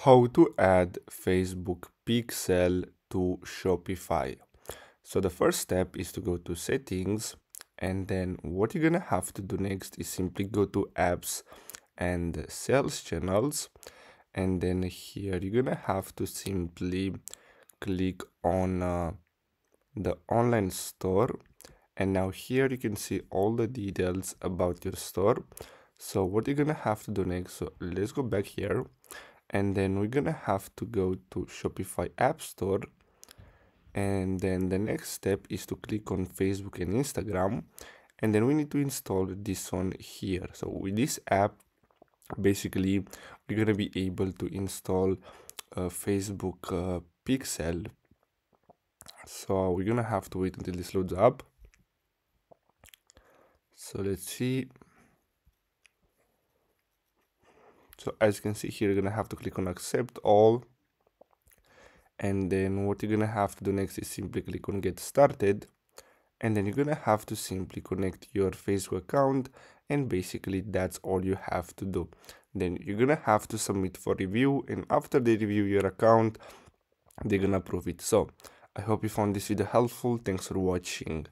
How to add Facebook pixel to Shopify. So the first step is to go to settings, and then what you're gonna have to do next is simply go to apps and sales channels, and then here you're gonna have to simply click on the online store, and now here you can see all the details about your store. So what you're gonna have to do next, so let's go back here, and then we're gonna have to go to Shopify App Store, and then the next step is to click on Facebook and Instagram, and then we need to install this one here. So with this app, basically we're gonna be able to install Facebook pixel. So we're gonna have to wait until this loads up. So let's see. So as you can see here, you're gonna have to click on accept all, and then what you're gonna have to do next is simply click on get started, and then you're gonna have to simply connect your Facebook account, and basically that's all you have to do. Then you're gonna have to submit for review, and after they review your account, they're gonna approve it. So I hope you found this video helpful. Thanks for watching.